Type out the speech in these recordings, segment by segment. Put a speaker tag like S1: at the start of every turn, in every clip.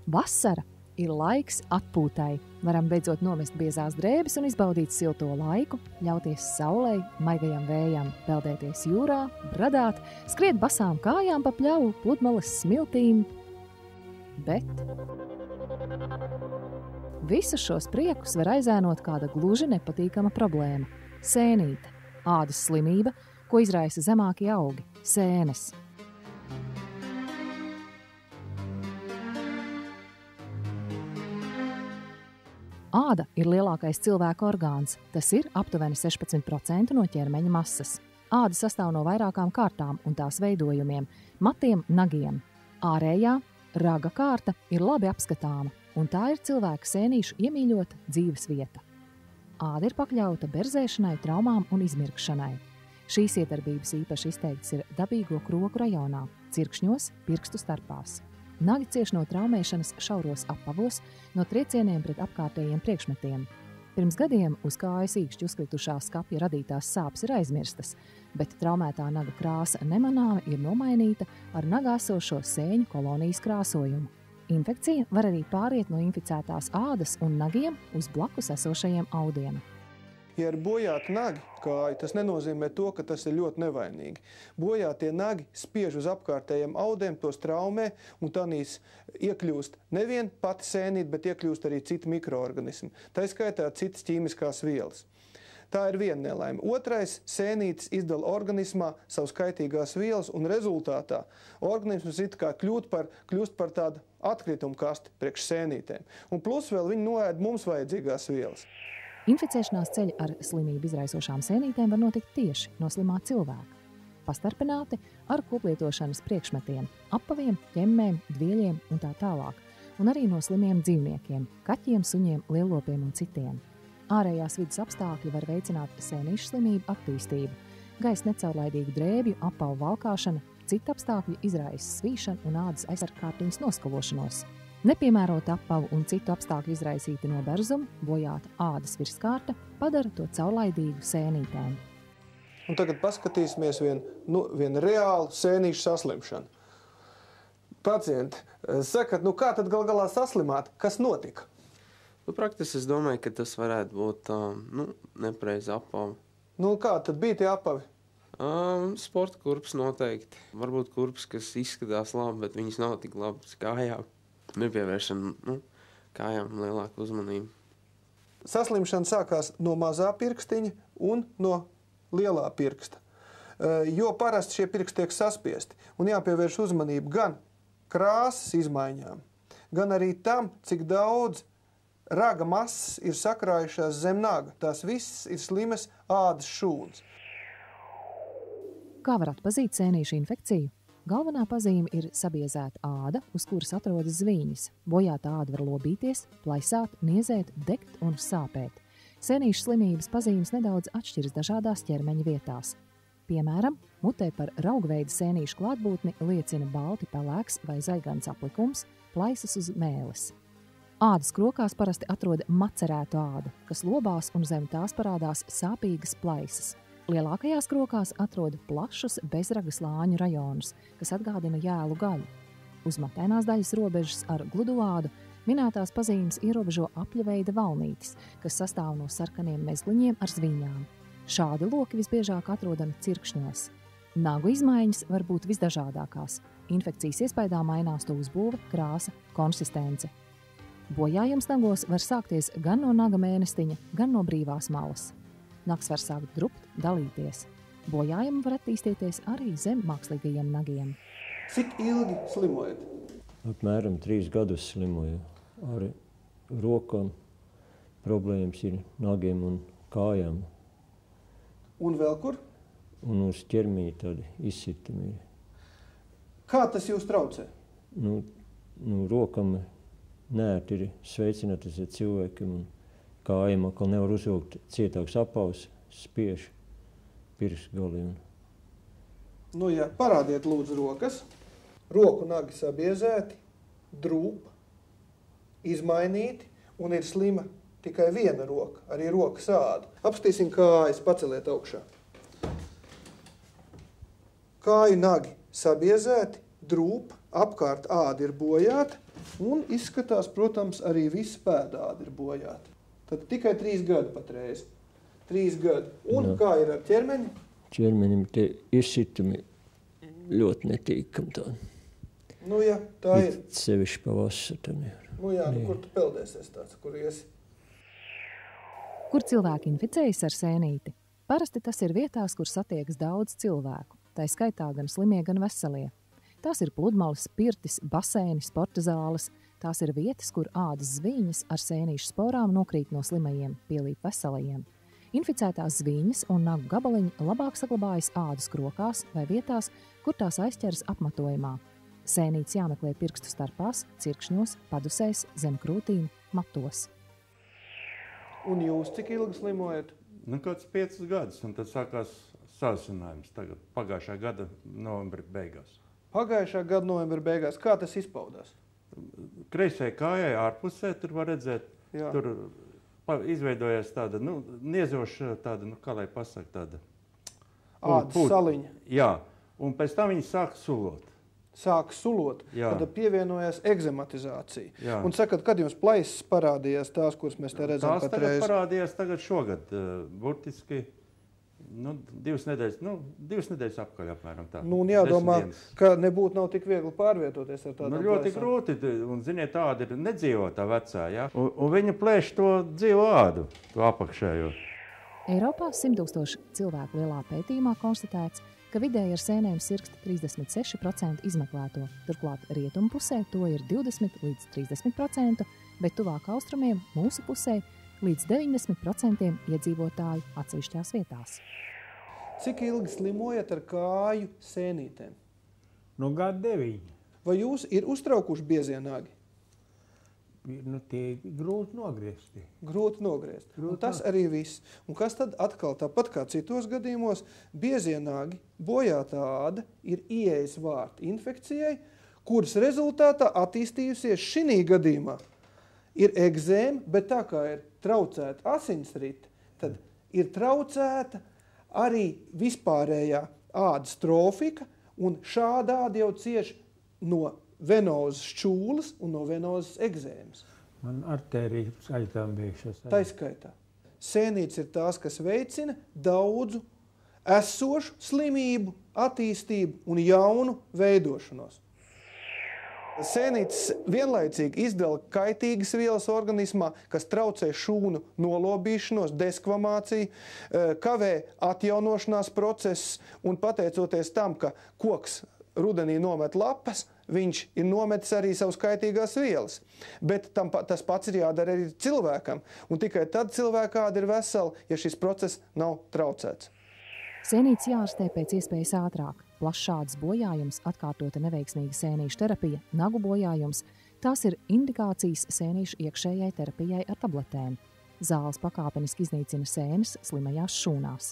S1: Vasara ir laiks atpūtai. Varam beidzot nomest biezās drēbes un izbaudīt silto laiku, ļauties saulei, maigajam vējam, peldēties jūrā, bradāt, skriet basām kājām pa pļavu, pludmales smiltīm. Bet visus šos priekus var aizēnot kāda gluži nepatīkama problēma – sēnīte, ādas slimība, ko izraisa zemākie augi – sēnes. Āda ir lielākais cilvēka orgāns. Tas ir aptuveni 16% no ķermeņa masas. Āda sastāv no vairākām kārtām un tās veidojumiem – matiem, nagiem. Ārējā, raga kārta ir labi apskatāma, un tā ir cilvēka sēnīšu iemīļota dzīves vieta. Āda ir pakļauta berzēšanai, traumām un izmirkšanai. Šīs iedarbības īpaši izteiktas ir dabīgo kroku rajonā, cirkšņos, pirkstu starpās. Nagi cieš no traumēšanas šauros apavos, no triecieniem pret apkārtējiem priekšmetiem. Pirms gadiem uz kājas īkšķi uzkritušās skapja radītās sāpes ir aizmirstas, bet traumētā naga krāsa nemanāmi ir nomainīta ar nagā esošo sēņu kolonijas krāsojumu. Infekcija var arī pāriet no inficētās ādas un nagiem uz blakus esošajiem audiem.
S2: Ja ir bojāti nagi kāju, tas nenozīmē to, ka tas ir ļoti nevainīgi. Bojātie nagi spiež uz apkārtējiem audiem, tos traumē, un tanīs iekļūst nevien pati sēnīte, bet iekļūst arī citi mikroorganismi. Tā skaitā citas ķīmiskās vielas. Tā ir viena nelaime. Otrais, sēnītes izdala organismā savas kaitīgās vielas, un rezultātā organisms it kā kļūst par tādu atkritumu kasti priekš sēnītēm. Un plus vēl viņi noēd mums vajadzīgās vielas.
S1: Inficēšanās ceļi ar slimību izraisošām sēnītēm var notikt tieši no slimā cilvēka. Pastarpināti ar koplietošanas priekšmetiem, apaviem, ķemmēm, dvieļiem un tā tālāk, un arī no slimiem dzīvniekiem, kaķiem, suņiem, lielopiem un citiem. Ārējās vidas apstākļi var veicināt sēnīšu slimību attīstību, gaisa necaurlaidīgu drēbju, apavu valkāšana, citu apstākļu izraisa svīšanu un ādas aizsargkārtiņas noskalošanos. Nepiemērota apavu un citu apstākļu izraisīta noberzuma, bojāta ādas virskārta padara to caurlaidīgu sēnītēm.
S2: Un tagad paskatīsimies vienu reālu sēnīšu saslimšanu. Pacienti, sakat, kā tad gal galā saslimāt? Kas notika?
S3: Praktiski es domāju, ka tas varētu būt nepareiza apava.
S2: Kā tad bija tie apavi?
S3: Sporta kurpes noteikti. Varbūt kurpes, kas izskatās labi, bet viņas nav tik labas kājām. Nepievēršana kājām lielāku uzmanību.
S2: Saslimšana sākās no mazā pirkstiņa un no lielā pirksta, jo parasti šie pirksti tiek saspiesti un jāpievērš uzmanību gan krāsas izmaiņām, gan arī tam, cik daudz raga masas ir sakrājušās zem naga. Tās visas ir slimas ādas šūnas.
S1: Kā var atpazīt sēnīšu infekciju? Galvenā pazīme ir sabiezēta āda, uz kuras atrodas zvīņas. Bojāta āda var lobīties, plaisāt, niezēt, degt un sāpēt. Sēnīšu slimības pazīmes nedaudz atšķiras dažādās ķermeņa vietās. Piemēram, mutē par raugveida sēnīšu klātbūtni liecina balti pelēks vai zaigans aplikums, plaisas uz mēles. Ādas krokās parasti atrod macerētu ādu, kas lobās un zem tās parādās sāpīgas plaisas. Lielākajās krokās atrod plašus bezraga slāņu rajonus, kas atgādina jēlu gaļu. Uz matēnās daļas robežas ar gludu ādu minētās pazīmes ierobežo apļaveida valnītis, kas sastāv no sarkaniem mezgliņiem ar zvīņām. Šādi loki visbiežāk atrodami cirkšņos. Nagu izmaiņas var būt visdažādākās. Infekcijas iespējā mainās to uzbūve, krāsa, konsistence. Bojājums nagos var sākties gan no naga mēnestiņa, gan no brīvās malas. Nags var sākt drupt, dalīties. Bojājumi var attīstīties arī zem mākslīgajiem nagiem.
S2: Cik ilgi slimojat?
S4: Apmēram 3 gadus slimoju. Ar rokām problēmas ir nagiem un kājām.
S2: Un vēl kur?
S4: Un uz ķermeņa tādi izsitumi ir.
S2: Kā tas jūs traucē?
S4: Rokam nērti ir sveicinātas ar cilvēkiem un kājām atkal nevar uzvilkt cietāks apavs, spiež pirkstgaliem.
S2: Parādiet lūdzu rokas. Roku nagi sabiezēti, drūp, izmainīti un ir slima tikai viena roka, arī rokas āda. Apstīsim kājas, paceliet augšā. Kāju nagi sabiezēti, drūp, apkārt āda ir bojāta. Un izskatās, protams, arī visa pēdāda ir bojāta. Tad tikai 3 gadi patreiz. 3 gadi. Un kā ir ar ķermeni?
S4: Ķermenim te izsitumi ļoti netīkam tā.
S2: Nu jā, tā ir.
S4: Sevišķi pavasarī.
S2: Nu jā, kur tu peldēsies tāds, kur iesi?
S1: Kur cilvēki inficējas ar sēnīti? Parasti tas ir vietās, kur satiekas daudz cilvēku. Tā skaitā gan slimie, gan veselie. Tās ir pludmales, pirtis, baseini, sporta zāles. Tās ir vietas, kur ādas zvīņas ar sēnīšu sporām nokrīt no slimajiem, pielīp veselajiem. Inficētās zvīņas un nagu gabaliņi labāk saglabājas ādas krokās vai vietās, kur tās aizķeras apmatojumā. Sēnītes jāmeklē pirkstu starpās, cirkšņos, padusēs, zem krūtīm, matos.
S2: Un jūs cik ilgi slimojat?
S5: Nu, kāds 5 gadus, un tad sākās sāsinājums tagad, pagājušā gada novembra beigās.
S2: Pagājušā gada novembra beigās. Kā tas izpaudās?
S5: Kreisajai kājai ārpusē tur var redzēt,
S2: Jā.
S5: tur izveidojās tāda, niezoša tāda, kā lai pasaka, tāda...
S2: Ādas saliņa.
S5: Jā, un pēc tam viņi sāka sulot.
S2: Sāka sulot,
S5: Jā.
S2: Tad pievienojās egzematizācija.
S5: Jā.
S2: Un sakat, kad jums plaisas parādījās tās, kuras mēs te redzam
S5: Tās
S2: patreiz?
S5: tagad parādījās tagad šogad, burtiski, 2 nedēļas apkaļ apmēram tā.
S2: Nu, un jādomā, ka nebūtu nav tik viegli pārvietoties ar tādām
S5: ļoti
S2: plaisām.
S5: grūti, un ziniet, tāda ir nedzīvotā vecā, ja? Un viņa plēš to dzīvo ādu, to apakšējo.
S1: Eiropā 100 000 cilvēku lielā pētījumā konstatēts, ka vidēji ar sēnēm sirksta 36% izmeklēto. Turklāt rietumu pusē to ir 20 līdz 30%, bet tuvāk austrumiem mūsu pusē līdz 90% iedzīvotāju atsevišķās vietās.
S2: Cik ilgi slimojat ar kāju sēnītēm?
S6: Nu, gadu 9.
S2: Vai jūs ir uztraukuši biezie nagi?
S6: Nu, tie grūti nogriezt.
S2: Grūti nogriezt. Un tas arī viss. Un kas tad atkal tāpat kā citos gadījumos, biezie nagi, bojātā āda ir ieejas vārti infekcijai, kuras rezultātā attīstījusies šī gadījumā ir egzēma, bet tā kā ir traucēta asinsrite, tad ir traucēta arī vispārējā ādas trofika, un šāda āda jau cieš no venozas šķūles un no venozas egzēmas.
S6: Man artērijas aiztām bijušas.
S2: Taiskaitā. Sēnītes ir tās, kas veicina daudzu esošu slimību, attīstību un jaunu veidošanos. Sēnītes vienlaicīgi izdala kaitīgas vielas organismā, kas traucē šūnu nolobīšanos, deskvamāciju, kavē atjaunošanās procesus, un pateicoties tam, ka koks rudenī nomet lapas, viņš ir nometis arī savas kaitīgās vielas. Bet tas pats ir jādara arī cilvēkam, un tikai tad cilvēkā āda ir vesela, ja šis process nav traucēts.
S1: Sēnītes jārastē pēc iespējas ātrāk. Plašs ādas bojājums, atkārtota neveiksmīga sēnīšu terapija, nagu bojājums – tās ir indikācijas sēnīšu iekšējai terapijai ar tabletēm. Zāles pakāpeniski iznīcina sēnes slimajās šūnās.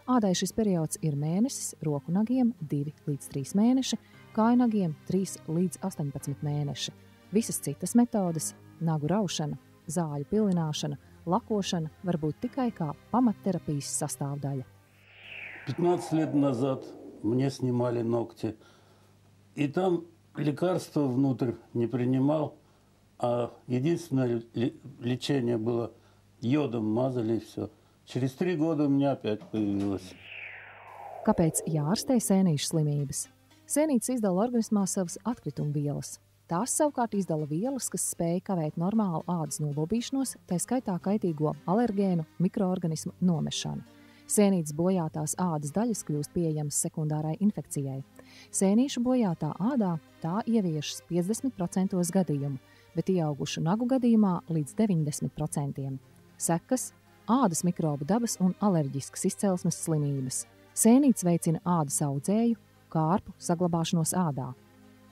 S1: Ādai šis periods ir mēnesis, roku nagiem 2 līdz 3 mēneši, kājnagiem 3 līdz 18 mēneši. Visas citas metodes – nagu raušana, zāļu pilināšana, lakošana – var būt tikai kā pamatterapijas sastāvdaļa.
S7: 15 лет назад мне снимали ногти, и там лекарства внутрь не принимал, а единственное лечение было йодом мазали и все. Через 3 года у меня опять появилось.
S1: Kāpēc jārastē sēnīšu slimības? Sēnītes izdala organismā savas atkrituma vielas. Tās savukārt izdala vielas, kas spēj kavēt normālu ādas nolobīšanos, tā skaitā kaitīgo alergēnu mikroorganismu nomešanu. Sēnītes bojātās ādas daļas kļūst pieejamas sekundārai infekcijai. Sēnīšu bojātā ādā tā ieviešas 50% gadījumu, bet ieaugušu nagu gadījumā līdz 90%. Sekas – ādas mikrobu dabas un alerģiskas izcelsmes slimības. Sēnītes veicina ādas audzēju, kārpu saglabāšanos ādā.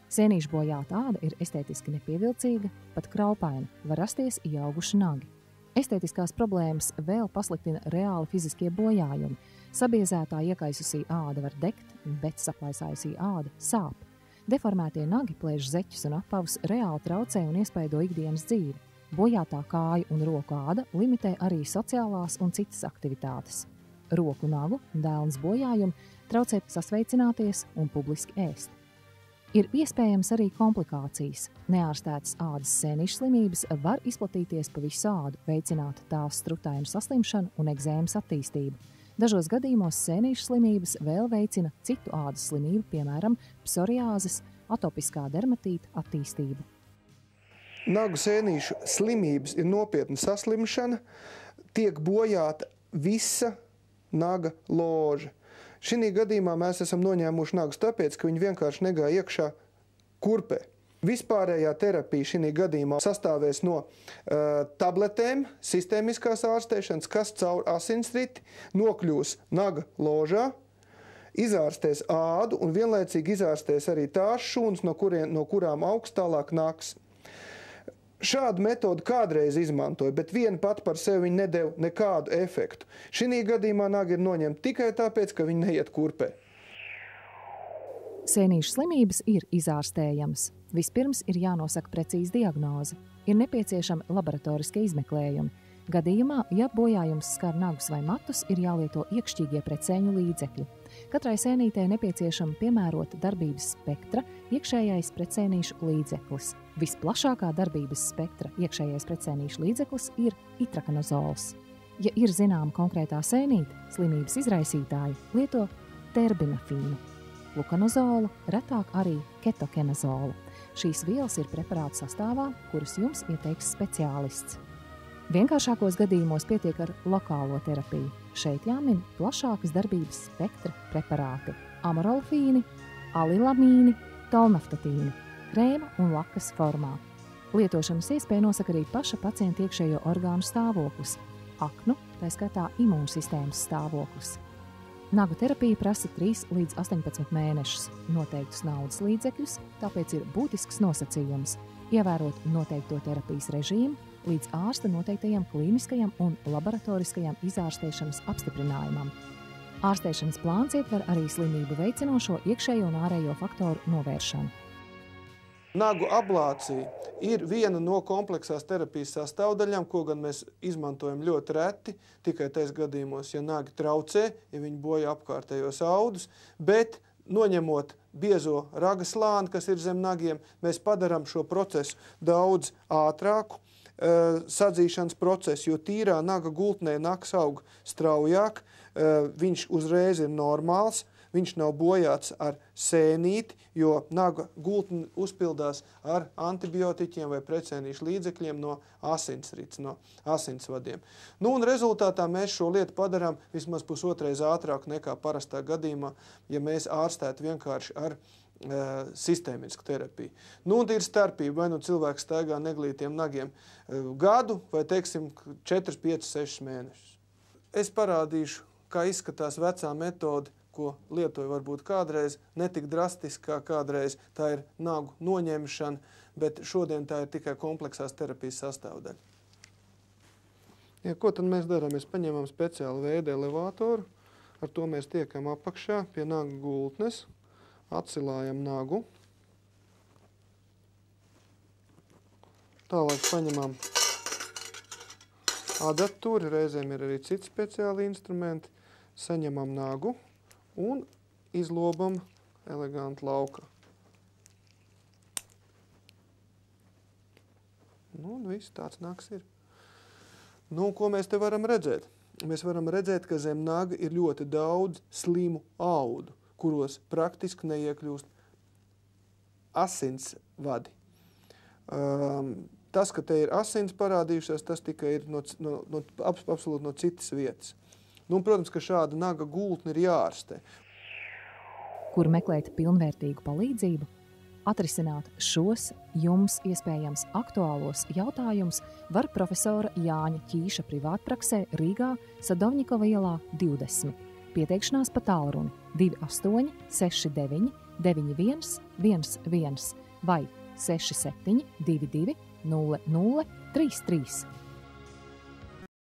S1: Sēnīšu bojāta āda ir estētiski nepievilcīga, pat kraupaina, var rasties ieauguši nagi. Estētiskās problēmas vēl pasliktina reāli fiziskie bojājumi. Sabiezētā iekaisusī āda var degt, bet saplaisājusī āda sāp. Deformētie nagi plēš zeķus un apavus, reāli traucē un iespaido ikdienas dzīvi. Bojātā kāju un roku āda limitē arī sociālās un citas aktivitātes. Roku nagu, dēlnes bojājumi traucē sasveicināties un publiski ēst. Ir iespējams arī komplikācijas. Neārstētas ādas sēnīšu slimības var izplatīties pa visu ādu, veicināt tās strutainu saslimšanu un egzēmas attīstību. Dažos gadījumos sēnīšu slimības vēl veicina citu ādas slimību, piemēram, psoriāzes, atopiskā dermatīta attīstību.
S2: Nagu sēnīšu slimības ir nopietna saslimšana, tiek bojāta visa naga loža. Šī gadījumā mēs esam noņēmuši nagus tāpēc, ka viņi vienkārši negāja iekšā kurpē. Vispārējā terapija šī gadījumā sastāvēs no tabletēm, sistēmiskās ārstēšanas, kas caur asinsriti nokļūs naga ložā, izārstēs ādu un vienlaicīgi izārstēs arī tās šūnas, no kurām augs tālāk nāks. Šādu metodu kādreiz izmantoja, bet viena pati par sevi viņa nedeva nekādu efektu. Šī gadījumā nagi ir noņemti tikai tāpēc, ka viņi neiet kurpē.
S1: Sēnīšu slimības ir izārstējamas. Vispirms ir jānosaka precīza diagnoze. Ir nepieciešami laboratoriskie izmeklējumi. Gadījumā, ja bojājums skar nagus vai matus, ir jālieto iekšķīgie precēņu līdzekļi. Katrai sēnītei nepieciešama piemērota darbības spektra iekšējais precēnīšu līdzeklis. Visplašākā darbības spektra iekšējais precēnīšu līdzeklis ir itrakanozols. Ja ir zināma konkrētā sēnīte, slimības izraisītāji lieto terbinafīnu, lukanozolu, retāk arī ketokenazolu. Šīs vielas ir preparātu sastāvā, kurus jums ieteiks speciālists. Vienkāršākos gadījumos pietiek ar lokālo terapiju. Šeit jāmin plašākas darbības spektra preparāti – amorolfīni, alilamīni, tolnaftatīni, krēma un lakas formā. Lietošanas iespēja nosaka arī paša pacienta iekšējo orgānu stāvoklis – aknu, tā skaitā imūnsistēmas stāvoklis. Nagu terapija prasa 3 līdz 18 mēnešus, noteiktus naudas līdzekļus, tāpēc ir būtisks nosacījums – ievērot noteikto terapijas režīmu, līdz ārsta noteiktajam klīniskajam un laboratoriskajam izārstēšanas apstiprinājumam. Ārstēšanas plāns ietver arī slimību veicinošo iekšējo un ārējo faktoru novēršanu.
S2: Nagu ablācija ir viena no kompleksās terapijas sastāvdaļām, ko gan mēs izmantojam ļoti reti, tikai tais gadījumos, ja nagi traucē, ja viņi bojā apkārtējos audus, bet noņemot biezo raga slāni, kas ir zem nagiem, mēs padaram šo procesu daudz ātrāku, sadzīšanas procesu, jo tīrā naga gultnē nags aug straujāk, viņš uzreiz ir normāls, viņš nav bojāts ar sēnīti, jo naga gultne uzpildās ar antibiotiķiem vai precēnīšu līdzekļiem no asinsrites, no asinsvadiem. Nu, un rezultātā mēs šo lietu padarām vismaz pusotreiz ātrāk nekā parastā gadījumā, ja mēs ārstētu vienkārši ar sistēmisku terapiju. Nu, un ir starpība, vai nu cilvēks staigā neglītiem nagiem gadu, vai, teiksim, 4, 5, 6 mēnešus. Es parādīšu, kā izskatās vecā metode, ko lietoja varbūt kādreiz, netik drastiski kā kādreiz, tā ir nagu noņemšana, bet šodien tā ir tikai kompleksās terapijas sastāvdaļa. Ja, ko tad mēs darām? Mēs paņemam speciālu veidu elevātoru, ar to mēs tiekam apakšā pie naga gultnes, atsilājam nagu, tālāk paņemam adatūri, reizēm ir arī citi speciāli instrumenti, saņemam nagu un izlobam elegantu lauka. Nu, un viss tāds nags ir. Nu, ko mēs te varam redzēt? Mēs varam redzēt, ka zem naga ir ļoti daudz slimu audu, kuros praktiski neiekļūst asinsvadi. Tas, ka te ir asins parādījušās, tas tikai ir absolūti no citas vietas. Nu, protams, ka šāda naga gultne ir jāārstē.
S1: Kur meklēt pilnvērtīgu palīdzību? Atrisināt šos jums iespējams aktuālos jautājumus var profesora Jāņa Ķīša privātpraksē Rīgā Sadovņikova ielā 20. Pieteikšanās pa tālruni 28 69 91 11 vai 67 22 00 33.